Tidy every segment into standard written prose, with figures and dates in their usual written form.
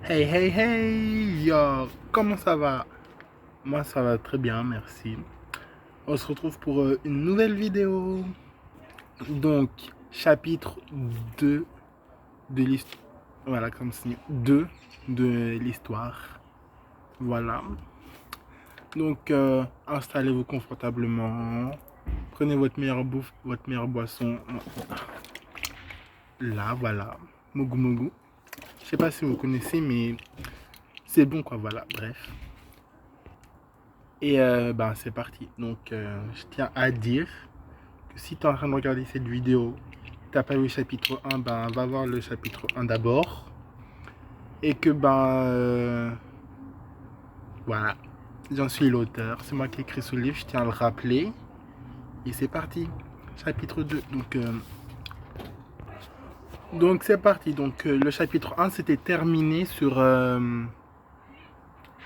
Hey hey hey yo, comment ça va? Moi ça va très bien, merci. On se retrouve pour une nouvelle vidéo. Donc, chapitre 2 de l'histoire. Voilà, comme signe 2 de l'histoire. Voilà. Donc, installez-vous confortablement. Prenez votre meilleure bouffe, votre meilleure boisson. Là, voilà. Mogu Mogu. Je sais pas si vous connaissez, mais c'est bon quoi, voilà, bref. Et ben c'est parti. Donc je tiens à dire que si tu es en train de regarder cette vidéo, tu n'as pas vu le chapitre 1, ben va voir le chapitre 1 d'abord. Et que voilà, j'en suis l'auteur, c'est moi qui ai écrit ce livre, je tiens à le rappeler. Et c'est parti, chapitre 2. Donc c'est parti. Donc le chapitre 1 c'était terminé sur... ah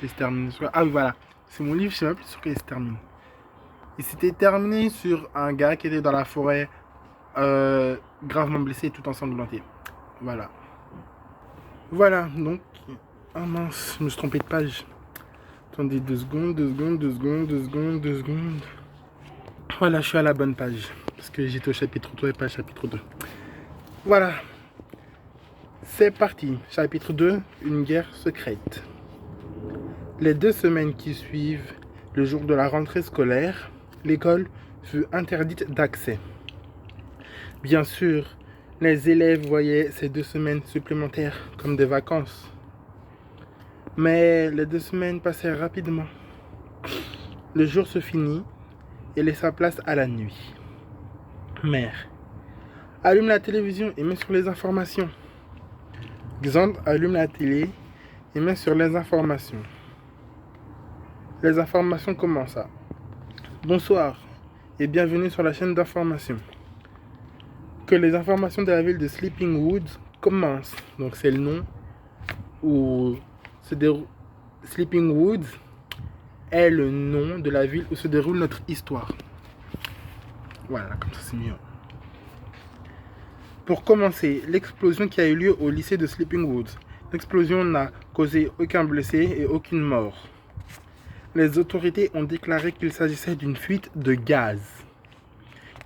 oui voilà, c'est mon livre, je sais même plus sur quel il se termine. Il s'était terminé sur un gars qui était dans la forêt gravement blessé et tout ensanglanté. Voilà. Voilà, donc... Ah mince, je me suis trompé de page. Attendez 2 secondes, 2 secondes, 2 secondes, 2 secondes, 2 secondes. Voilà, je suis à la bonne page. Parce que j'étais au chapitre 3 et pas au chapitre 2. Voilà. C'est parti. Chapitre 2, une guerre secrète. Les 2 semaines qui suivent le jour de la rentrée scolaire, l'école fut interdite d'accès. Bien sûr, les élèves voyaient ces 2 semaines supplémentaires comme des vacances. Mais les 2 semaines passèrent rapidement. Le jour se finit et laissa place à la nuit. Mère, allume la télévision et mets sur les informations. Xand allume la télé et met sur les informations. Les informations commencent. Bonsoir et bienvenue sur la chaîne d'information. Que les informations de la ville de Sleeping Woods commencent. Donc c'est le nom où se déroule Sleeping Woods est le nom de la ville où se déroule notre histoire. Voilà, comme ça c'est mieux. Pour commencer, l'explosion qui a eu lieu au lycée de Sleeping Woods. L'explosion n'a causé aucun blessé et aucune mort. Les autorités ont déclaré qu'il s'agissait d'une fuite de gaz.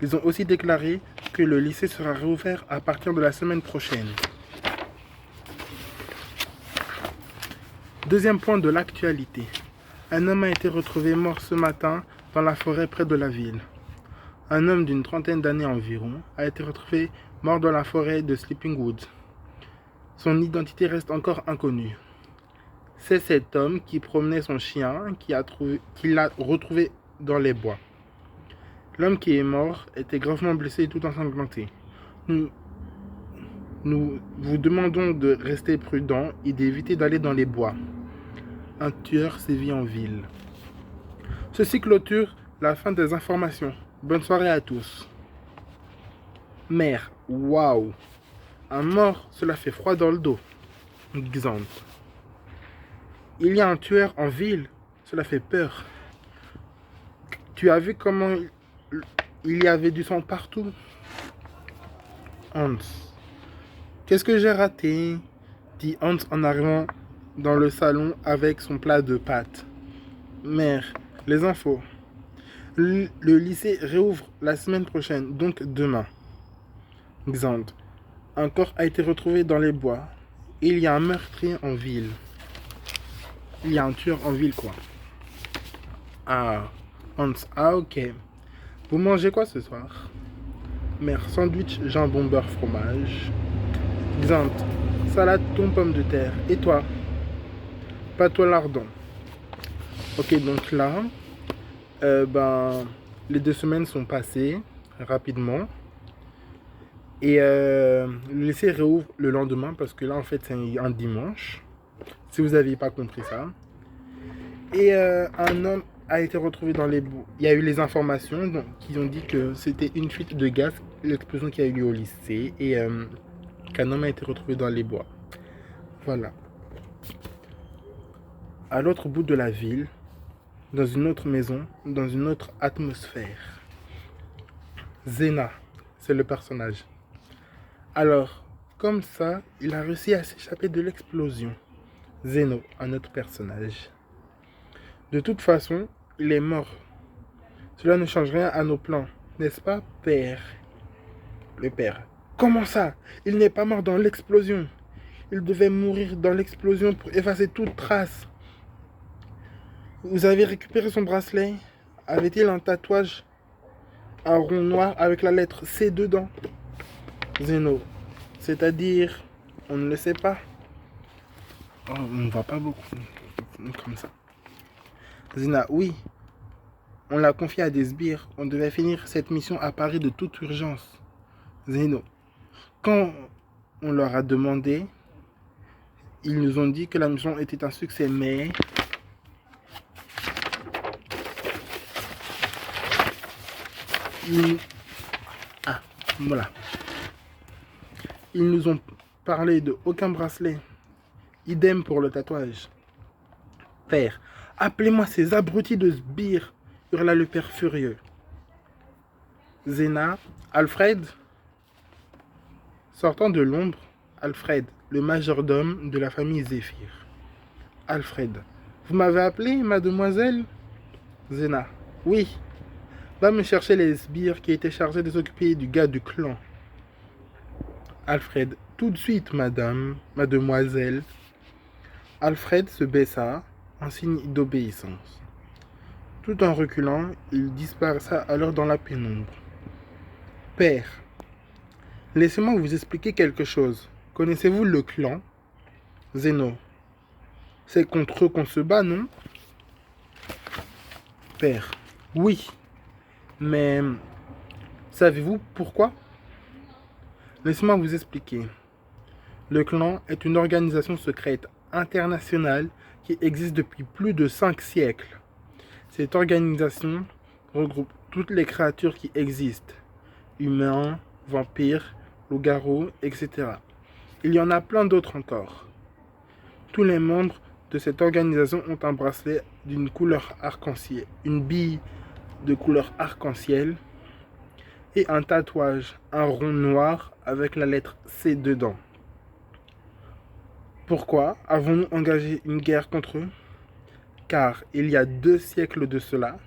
Ils ont aussi déclaré que le lycée sera rouvert à partir de la semaine prochaine. Deuxième point de l'actualité. Un homme a été retrouvé mort ce matin dans la forêt près de la ville. Un homme d'une trentaine d'années environ a été retrouvé mort dans la forêt de Sleeping Woods. Son identité reste encore inconnue. C'est cet homme qui promenait son chien qui l'a retrouvé dans les bois. L'homme qui est mort était gravement blessé et tout ensanglanté. Nous vous demandons de rester prudent et d'éviter d'aller dans les bois. Un tueur sévit en ville. Ceci clôture la fin des informations. Bonne soirée à tous. Mère, waouh. Un mort, cela fait froid dans le dos. Xant. Il y a un tueur en ville, cela fait peur. Tu as vu comment il y avait du sang partout? Hans. Qu'est-ce que j'ai raté? Dit Hans en arrivant dans le salon avec son plat de pâtes. Mère, les infos. Le lycée réouvre la semaine prochaine, donc demain. Xand. Un corps a été retrouvé dans les bois. Il y a un meurtrier en ville. Il y a un tueur en ville, quoi. Ah, Hans. Ah, ok. Vous mangez quoi ce soir? Mère, sandwich, jambon, beurre, fromage. Xant. Salade, thon, pomme de terre. Et toi? Patois lardon. Ok, donc là, les 2 semaines sont passées rapidement. Et le lycée réouvre le lendemain parce que là, en fait, c'est un dimanche. Si vous n'aviez pas compris ça. Et un homme a été retrouvé dans les bois. Il y a eu les informations qui ont dit que c'était une fuite de gaz, l'explosion qui a eu lieu au lycée. Et qu'un homme a été retrouvé dans les bois. Voilà. À l'autre bout de la ville, dans une autre maison, dans une autre atmosphère. Zena, c'est le personnage. Alors, comme ça, il a réussi à s'échapper de l'explosion. Zeno, un autre personnage. De toute façon, il est mort. Cela ne change rien à nos plans, n'est-ce pas, père? Le père. Comment ça? Il n'est pas mort dans l'explosion. Il devait mourir dans l'explosion pour effacer toute trace. Vous avez récupéré son bracelet? Avait-il un tatouage, un rond noir avec la lettre C dedans? Zeno. C'est-à-dire, on ne le sait pas. Oh, on ne voit pas beaucoup comme ça. Zena, oui. On l'a confié à des sbires. On devait finir cette mission à Paris de toute urgence. Zeno. Quand on leur a demandé, ils nous ont dit que la mission était un succès, mais... Ah, voilà. Ils nous ont parlé de aucun bracelet. Idem pour le tatouage. Père, appelez-moi ces abrutis de sbires, hurla le père furieux. Zena, Alfred. Sortant de l'ombre, Alfred, le majordome de la famille Zéphyr. Alfred, vous m'avez appelé, mademoiselle? Zena, oui. Va me chercher les sbires qui étaient chargés de s'occuper du gars du clan. Alfred, tout de suite, madame, mademoiselle. Alfred se baissa en signe d'obéissance. Tout en reculant, il disparaissa alors dans la pénombre. Père, laissez-moi vous expliquer quelque chose. Connaissez-vous le clan? Zeno. C'est contre eux qu'on se bat, non? Père. Oui. Mais savez-vous pourquoi? Laissez-moi vous expliquer. Le clan est une organisation secrète internationale qui existe depuis plus de 5 siècles. Cette organisation regroupe toutes les créatures qui existent. Humains, vampires, loups-garous, etc. Il y en a plein d'autres encore. Tous les membres de cette organisation ont un bracelet d'une couleur arc-en-ciel, une bille de couleur arc-en-ciel et un tatouage, un rond noir avec la lettre C dedans. Pourquoi avons-nous engagé une guerre contre eux? Car il y a 2 siècles de cela,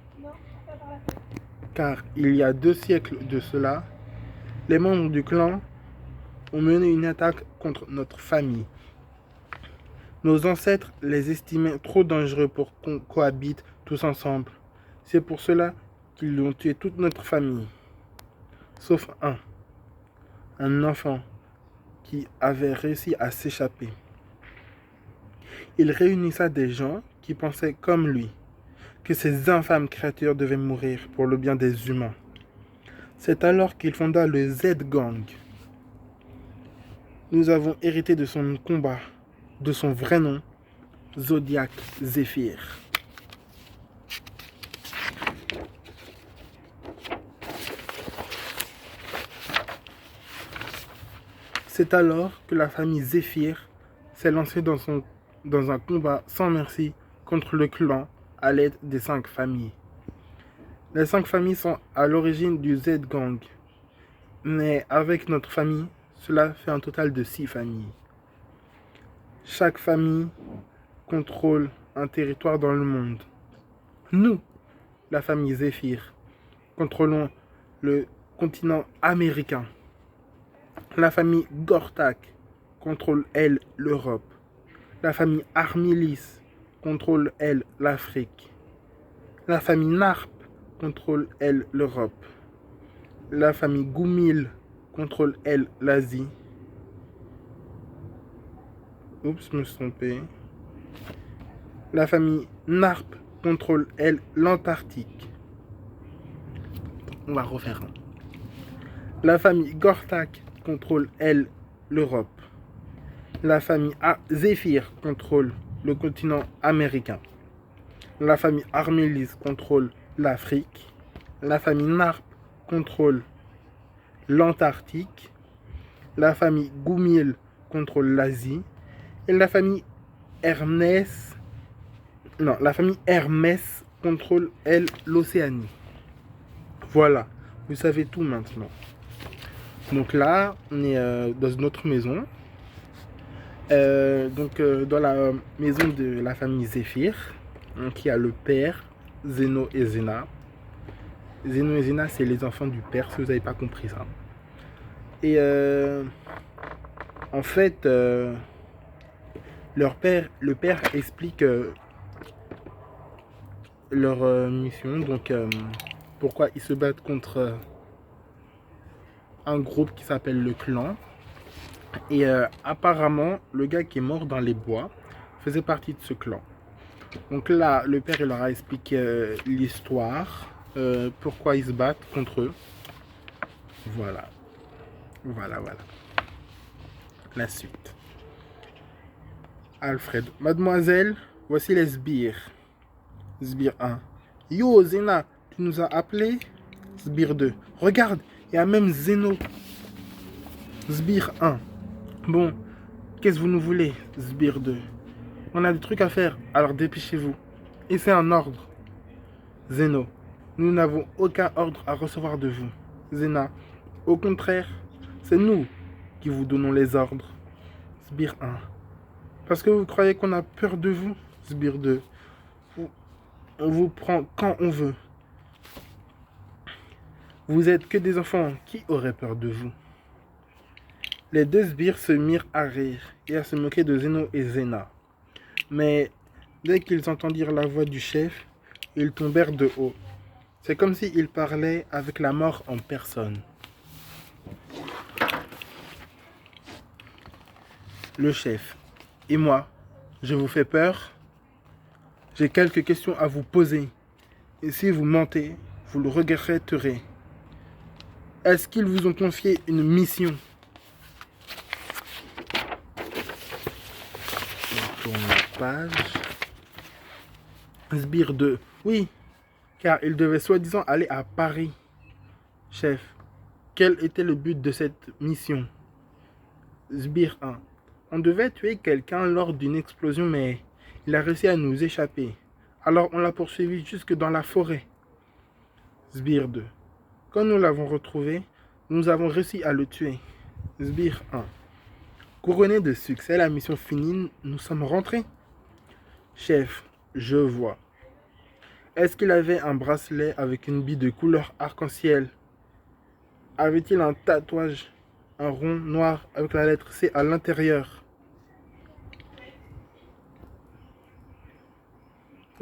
les membres du clan ont mené une attaque contre notre famille. Nos ancêtres les estimaient trop dangereux pour qu'on cohabite tous ensemble. C'est pour cela qu'ils ont tué toute notre famille. Sauf un enfant qui avait réussi à s'échapper. Il réunissa des gens qui pensaient comme lui, que ces infâmes créatures devaient mourir pour le bien des humains. C'est alors qu'il fonda le Z-Gang. Nous avons hérité de son combat, de son vrai nom, Zodiac Zéphyr. C'est alors que la famille Zéphyr s'est lancée dans un combat sans merci contre le clan à l'aide des 5 familles. Les 5 familles sont à l'origine du Z-Gang, mais avec notre famille, cela fait un total de 6 familles. Chaque famille contrôle un territoire dans le monde. Nous, la famille Zéphyr, contrôlons le continent américain. La famille Gortak contrôle, elle, l'Europe. La famille Armilis contrôle, elle, l'Afrique. La famille Narp contrôle, elle, l'Europe. La famille Goumil contrôle, elle, l'Asie. Oups, je me suis trompé. La famille Narp contrôle, elle, l'Antarctique. On va refaire un. La famille Gortak contrôle, elle, l'Europe. La famille Zéphyr contrôle le continent américain. La famille Armélis contrôle l'Afrique. La famille Narp contrôle l'Antarctique. La famille Goumil contrôle l'Asie. Et la famille Hermès contrôle, elle, l'Océanie. Voilà, vous savez tout maintenant. Donc là, on est dans une autre maison. Dans la maison de la famille Zéphyr, donc, il y a le père, Zeno et Zena. Zeno et Zena, c'est les enfants du père, si vous n'avez pas compris ça. Et en fait, le père explique leur mission, donc pourquoi ils se battent contre un groupe qui s'appelle le clan. Et apparemment, le gars qui est mort dans les bois faisait partie de ce clan. Donc là, le père il leur a expliqué l'histoire, pourquoi ils se battent contre eux. Voilà. Voilà. La suite. Alfred. Mademoiselle, voici les sbires. Sbire 1. Yo, Zena, tu nous as appelé? Sbire 2. Regarde, il y a même Zeno. Sbire 1. Bon, qu'est-ce que vous nous voulez? Sbire 2. On a des trucs à faire, alors dépêchez-vous. Et c'est un ordre. Zeno. Nous n'avons aucun ordre à recevoir de vous. Zena. Au contraire, c'est nous qui vous donnons les ordres. Sbire 1. Parce que vous croyez qu'on a peur de vous? Sbire 2. On vous prend quand on veut. Vous êtes que des enfants. Qui aurait peur de vous? Les deux sbires se mirent à rire et à se moquer de Zeno et Zena. Mais dès qu'ils entendirent la voix du chef, ils tombèrent de haut. C'est comme s'ils parlaient avec la mort en personne. Le chef. Et moi, je vous fais peur? J'ai quelques questions à vous poser. Et si vous mentez, vous le regretterez. Est-ce qu'ils vous ont confié une mission? On tourne la page. Sbire 2. Oui, car il devait soi-disant aller à Paris. Chef, quel était le but de cette mission? Sbire 1. On devait tuer quelqu'un lors d'une explosion, mais il a réussi à nous échapper. Alors on l'a poursuivi jusque dans la forêt. Sbire 2. Quand nous l'avons retrouvé, nous avons réussi à le tuer. Sbire 1. Couronné de succès, la mission finie, nous sommes rentrés. Chef, je vois. Est-ce qu'il avait un bracelet avec une bille de couleur arc-en-ciel? Avait-il un tatouage, un rond noir avec la lettre C à l'intérieur?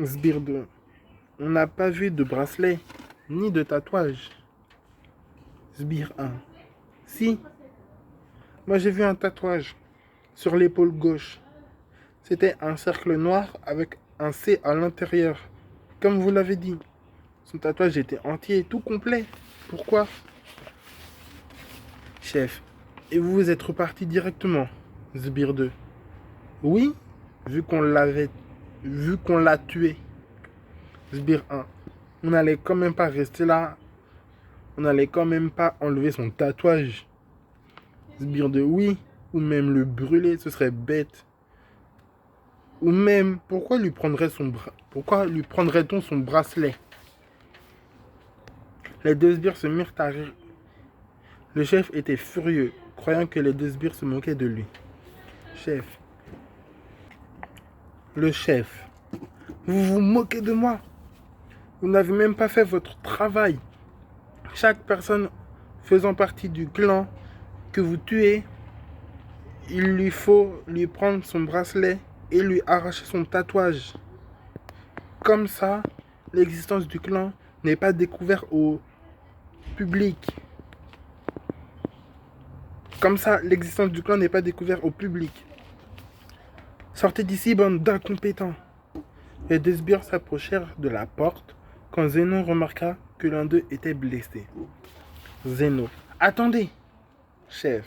Sbire 2. On n'a pas vu de bracelet, ni de tatouage. Sbire 1. Si, moi j'ai vu un tatouage sur l'épaule gauche. C'était un cercle noir avec un C à l'intérieur. Comme vous l'avez dit, son tatouage était entier, tout complet. Pourquoi? Chef, et vous vous êtes reparti directement? Sbire 2. Oui, vu qu'on l'a tué. Sbire 1. On n'allait quand même pas rester là. On n'allait quand même pas enlever son tatouage. Sbire 2. Oui, ou même le brûler, ce serait bête. Ou même, pourquoi lui prendrait-on son bracelet? Les deux sbires se mirent à rire. Le chef était furieux, croyant que les deux sbires se moquaient de lui. Chef. Le chef. Vous vous moquez de moi? Vous n'avez même pas fait votre travail. Chaque personne faisant partie du clan que vous tuez, il lui faut lui prendre son bracelet et lui arracher son tatouage. Comme ça, l'existence du clan n'est pas découverte au public. Comme ça, l'existence du clan n'est pas découverte au public. Sortez d'ici, bande d'incompétents. Les deux sbires s'approchèrent de la porte quand Zeno remarqua que l'un d'eux était blessé. Zeno. Attendez, chef.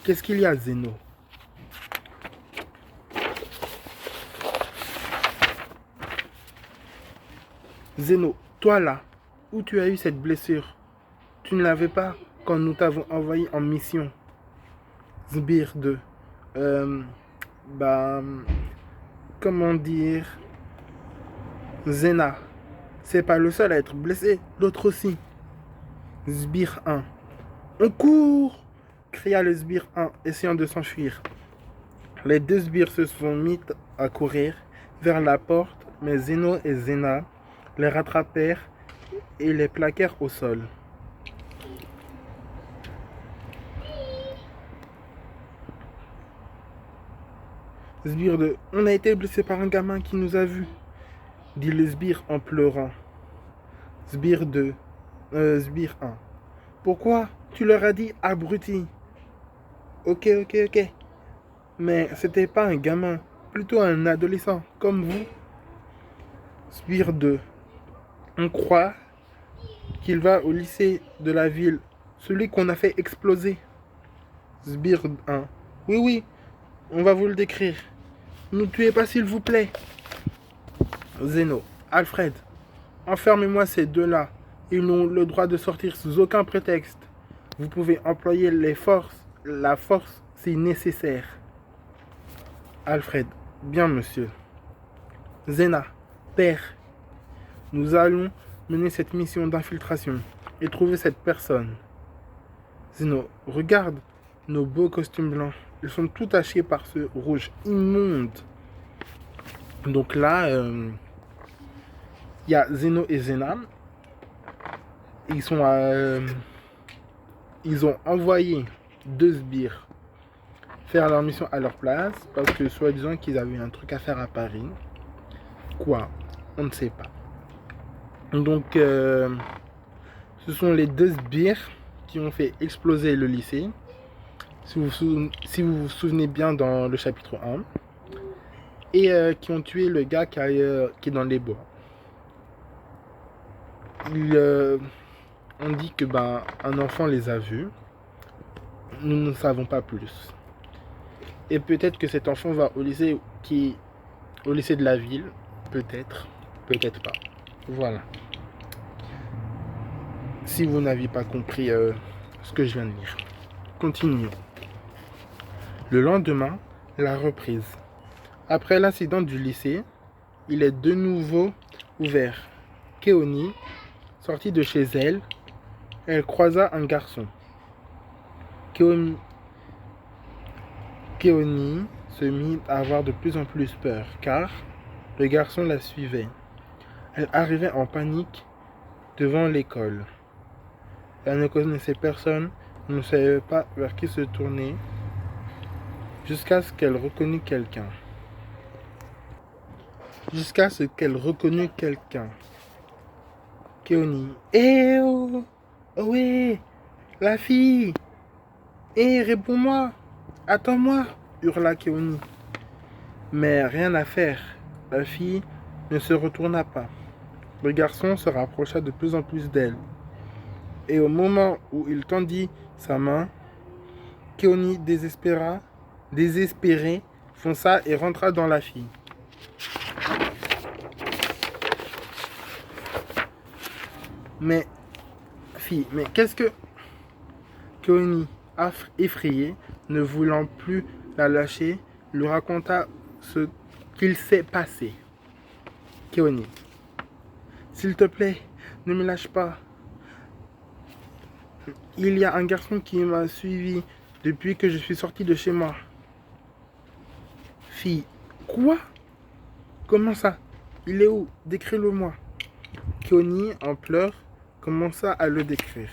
Qu'est-ce qu'il y a, Zeno? Zeno, toi là, où tu as eu cette blessure? Tu ne l'avais pas quand nous t'avons envoyé en mission. Sbire 2. Comment dire? Zena, c'est pas le seul à être blessé, l'autre aussi. Sbire 1. On court! Cria le sbire 1, essayant de s'enfuir. Les deux sbires se sont mis à courir vers la porte, mais Zeno et Zena les rattrapèrent et les plaquèrent au sol. Sbire 2. On a été blessé par un gamin qui nous a vus, dit le sbire en pleurant. Sbire 2. Sbire 1. Pourquoi tu leur as dit abruti? Ok. Mais c'était pas un gamin, plutôt un adolescent, comme vous. Sbire 2. On croit qu'il va au lycée de la ville, celui qu'on a fait exploser. Sbire 1. Oui, on va vous le décrire. Ne tuez pas s'il vous plaît. Zeno. Alfred, enfermez-moi ces deux-là. Ils n'ont le droit de sortir sous aucun prétexte. Vous pouvez employer la force si nécessaire. Alfred. Bien, monsieur. Zena. Père. Nous allons mener cette mission d'infiltration et trouver cette personne. Zeno. Regarde nos beaux costumes blancs. Ils sont tout tachés par ce rouge immonde. Donc là, il y a Zeno et Zena. Ils ont envoyé deux sbires faire leur mission à leur place parce que soi-disant qu'ils avaient un truc à faire à Paris. Quoi? On ne sait pas. Donc, ce sont les deux sbires qui ont fait exploser le lycée. Si vous vous souvenez bien dans le chapitre 1. Et qui ont tué le gars qui est dans les bois. On dit que un enfant les a vus. Nous ne savons pas plus. Et peut-être que cet enfant va au lycée de la ville. Peut-être pas. Voilà. Si vous n'aviez pas compris ce que je viens de lire. Continuons. Le lendemain, la reprise. Après l'incident du lycée, il est de nouveau ouvert. Keoni, sortie de chez elle, elle croisa un garçon. Keoni se mit à avoir de plus en plus peur, car le garçon la suivait. Elle arrivait en panique devant l'école. Elle ne connaissait personne, ne savait pas vers qui se tourner, jusqu'à ce qu'elle reconnut quelqu'un. Keoni. Eh oh! Oh ouais! La fille! Eh, réponds-moi! Attends-moi! Hurla Keoni. Mais rien à faire. La fille ne se retourna pas. Le garçon se rapprocha de plus en plus d'elle. Et au moment où il tendit sa main, Keoni, désespéré, fonça et rentra dans la fille. Mais qu'est-ce que... Keoni, effrayé, ne voulant plus la lâcher, lui raconta ce qu'il s'est passé. Keoni. S'il te plaît, ne me lâche pas. Il y a un garçon qui m'a suivi depuis que je suis sortie de chez moi. Fille. Quoi? Comment ça? Il est où? Décris-le-moi. Keoni, en pleurs, commença à le décrire.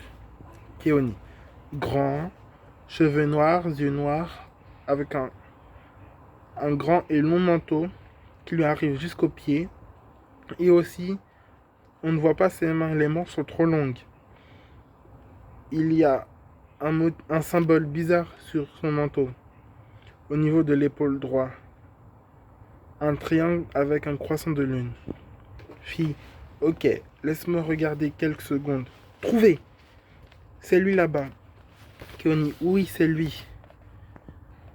Keoni. Grand, cheveux noirs, yeux noirs, avec un grand et long manteau qui lui arrive jusqu'aux pieds. Et aussi, on ne voit pas ses mains, les mains sont trop longues. Il y a un symbole bizarre sur son manteau, au niveau de l'épaule droit. Un triangle avec un croissant de lune. Fille, ok, laisse-moi regarder quelques secondes. Trouvé! C'est lui là-bas. Keoni, oui, c'est lui.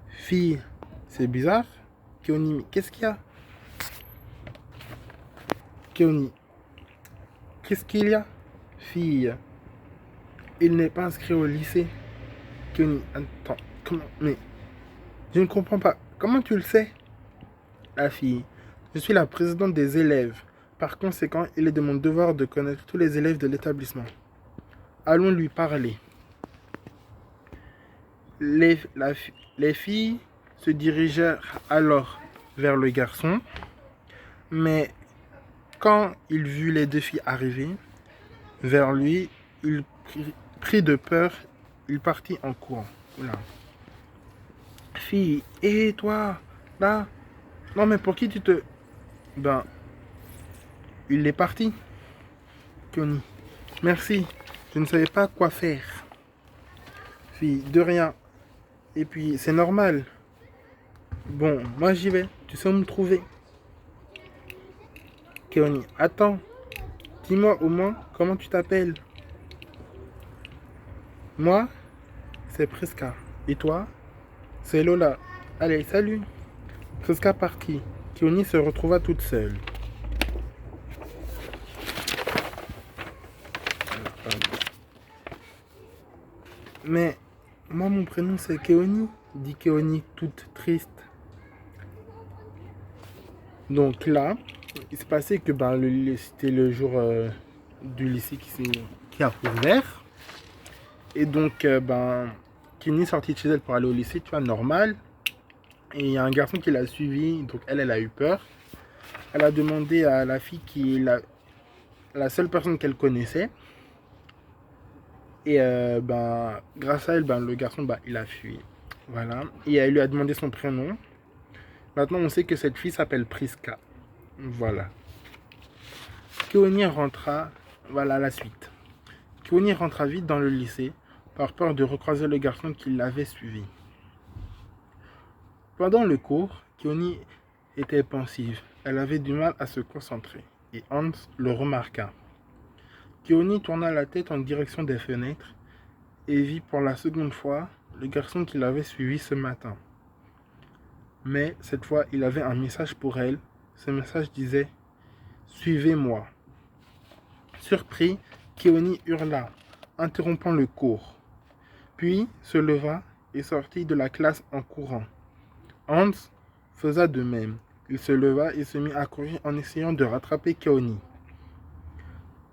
Fille, c'est bizarre. Keoni, qu'est-ce qu'il y a? Keoni, qu'est-ce qu'il y a? Fille, il n'est pas inscrit au lycée. Keoni, attends, comment? Mais, je ne comprends pas. Comment tu le sais? La fille, je suis la présidente des élèves. Par conséquent, il est de mon devoir de connaître tous les élèves de l'établissement. Allons lui parler. Les filles se dirigèrent alors vers le garçon, mais quand il vit les deux filles arriver vers lui, il prit de peur, il partit en courant. Oula. Fille, et toi, là, non mais pour qui tu te... Ben, il est parti. Keoni, merci, je ne savais pas quoi faire. Fille, de rien. Et puis, c'est normal. Bon, moi j'y vais, tu sais où me trouver. Keoni, attends, dis-moi au moins comment tu t'appelles. Moi, c'est Priska. Et toi, c'est Lola. Allez, salut. Priska partit. Keoni se retrouva toute seule. Mais moi, mon prénom c'est Keoni, dit Keoni toute triste. Donc là, il s'est passé que c'était le jour du lycée qui a ouvert. Et donc, Keoni est sortie de chez elle pour aller au lycée, tu vois, normal. Et il y a un garçon qui l'a suivi, donc elle a eu peur. Elle a demandé à la fille qui est la seule personne qu'elle connaissait. Et grâce à elle, le garçon, il a fui. Voilà. Et elle lui a demandé son prénom. Maintenant, on sait que cette fille s'appelle Priska. Voilà. Keoni rentra. Voilà la suite. Keoni rentra vite dans le lycée par peur de recroiser le garçon qui l'avait suivi. Pendant le cours, Keoni était pensive. Elle avait du mal à se concentrer. Et Hans le remarqua. Keoni tourna la tête en direction des fenêtres et vit pour la seconde fois le garçon qui l'avait suivi ce matin. Mais cette fois, il avait un message pour elle. Ce message disait « Suivez-moi ». Surpris, Keoni hurla, interrompant le cours. Puis se leva et sortit de la classe en courant. Hans faisa de même. Il se leva et se mit à courir en essayant de rattraper Keoni.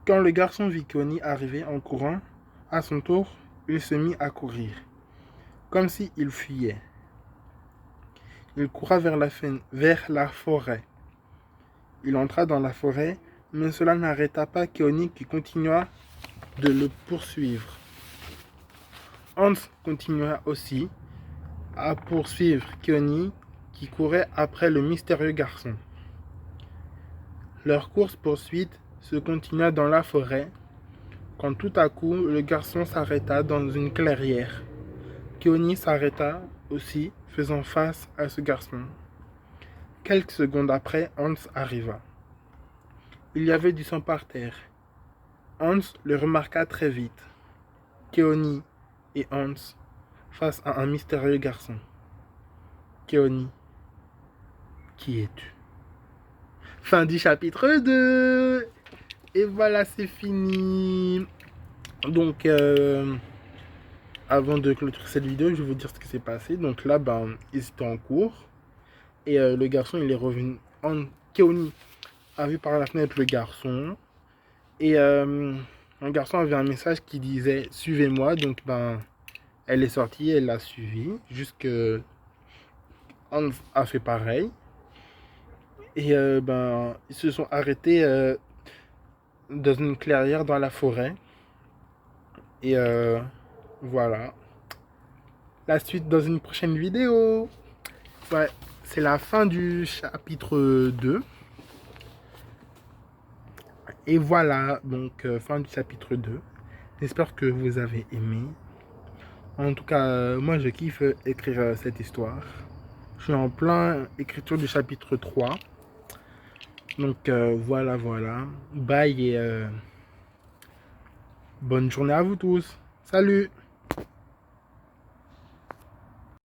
Quand le garçon vit Keoni arriver en courant, à son tour, il se mit à courir, comme s'il fuyait. Il courut vers la forêt. Il entra dans la forêt, mais cela n'arrêta pas Keoni qui continua de le poursuivre. Hans continua aussi à poursuivre Keoni qui courait après le mystérieux garçon. Leur course-poursuite se continua dans la forêt, quand tout à coup le garçon s'arrêta dans une clairière. Keoni s'arrêta aussi, faisant face à ce garçon. Quelques secondes après, Hans arriva. Il y avait du sang par terre. Hans le remarqua très vite. Keoni et Hans face à un mystérieux garçon. Keoni, qui es-tu? Fin du chapitre 2. Et voilà, c'est fini. Donc, avant de clôturer cette vidéo, je vais vous dire ce qui s'est passé. Donc là, ils étaient en cours. Et le garçon, il est revenu. Keoni a vu par la fenêtre le garçon. Et un garçon avait un message qui disait « Suivez-moi ». Donc, elle est sortie, elle l'a suivi. Jusque Hans a fait pareil. Et ils se sont arrêtés dans une clairière dans la forêt. Et voilà. La suite dans une prochaine vidéo. Ouais, c'est la fin du chapitre 2. Et voilà, donc fin du chapitre 2. J'espère que vous avez aimé. En tout cas, moi je kiffe écrire cette histoire. Je suis en plein écriture du chapitre 3. Donc voilà. Bye et bonne journée à vous tous. Salut!